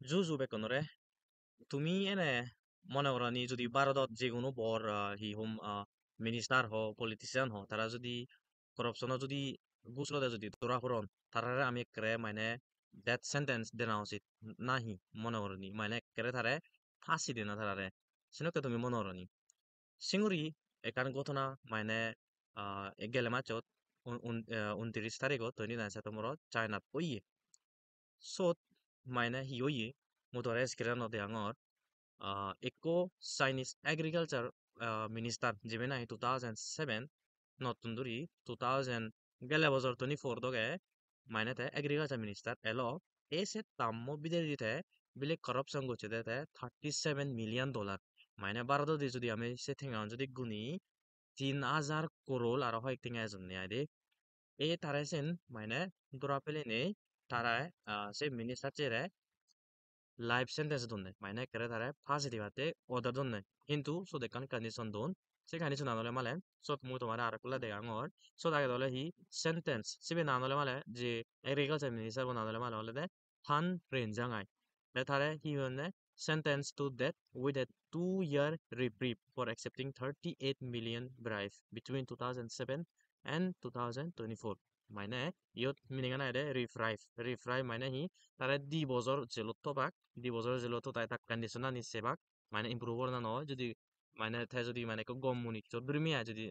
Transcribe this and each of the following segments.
জুজু বেকনরে তুমি এনে মনে করনি যদি ভারতত যে কোনো বড় হি হোম মিনিস্টার হ পলিটিশিয়ান হ তারা যদি করপশন যদি গুছলতে যদি ধরা পড়ন তারারে আমি একেবারে মানে ডেথ সেন্টেন্স দেনা উচিত নাহি মনে করনি মানে একেবারে তারে ফাঁসি দেনা তারারে সেনকে তুমি মনে করনি সিঙ্গুরি একান ঘটনা মানে গেলে মাচত 29 তারিখত 29 সেপ্টেম্বরত চায়নাত ওইয়ে sot মানে hi oye motores kira no de angor eco Chinese agriculture minister jibena 2007 নতুন দূরি 2000 গেলে বছর 24 দগে মাইনেতে agriculture minister এলো এসে তাম্য বিদে দিতে বিলে করাপশন করছে দেতে $37 মিলিয়ন মাইনে ভারত দিয়ে যদি আমি সে থেকে যদি গুনি 3,000 করোড় আর হয় থেকে এজন নেয় দে এ তারাইছেন মানে দরা পেলে নেই তারায় সে মিনিস্টার চেয়ে লাইফ সেন্টেন্স দন্নে মাইনে করে তারা ফাঁসি দিবাতে অর্ডার দন্নে কিন্তু সো দেখান কন্ডিশন দন সে কন্ডিশন আনলে মালে সত মু তোমার আর কুলা দেখা ngor সো তাকে দলে হি সেন্টেন্স সিবে না আনলে মালে যে এগ্রিকালচার মিনিস্টার বনা আনলে মালে হলে দে হান রেন জাঙ্গাই তে তারে হি হনে sentence to death with a 2 year reprieve for accepting 38 million bribe between 2007 and 2024 মানে ইয়ত মিনিং না এদে রিফ্রাইভ মানে হি তারে 2 বছর জেলত থবাক 2 বছর জেলত তাই তাক কন্ডিশন না নিছে বাক মানে ইমপ্রুভ না নয় যদি মানে তাই যদি মানে গম মুনি চদ্রমিয়া যদি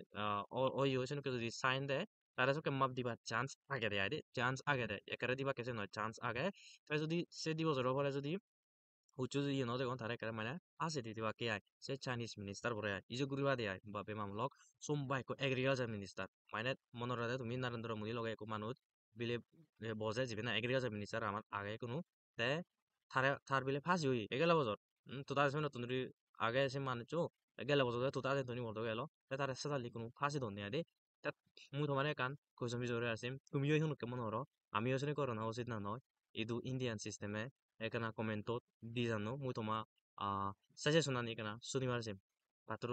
ওই হয়েছেন যদি সাইন দেয় তারা সবকে মাপ দিবা চান্স আগে দেয় দে চান্স আগে দেয় একারে দিবা কেসে নয় চান্স আগে তাই যদি সে 2 বছরের পরে যদি হুচু যদি ন দেখুন তারা একারে মানে আছে দিবা কে আয় সে চাইনিজ মিনিস্টার বলে আয় ইজো গুরিবা দিয়ে আয় বা বেমামলক সোমবাই কো এগ্রিকালচার মিনিস্টার মানে মনে রাখে তুমি নরেন্দ্র মোদী লগে একো মানুষ বিলে বজে যাবে না এগ্রিকালচার মিনিস্টার আমার আগে কোনো তে থার বিলে ফাঁসি হই এগেলা বছর তো তার সামনে তুমি আগে এসে মানছো গেলে বছর তো তাদের তুমি বলতে গেল তার সাথে কোনো ফাঁসি দন নেই দে তা মুই তোমার কান কৈছমি জোরে আছিম তুমিও এখন কেমন হরো আমিও শুনে করোনা উচিত না নয় ইদু ইন্ডিয়ান সিস্টেমে এখানে কমেন্টত di জানো মুই তোমা সাজেশন আনি কেনা শুনিবার যে পাত্র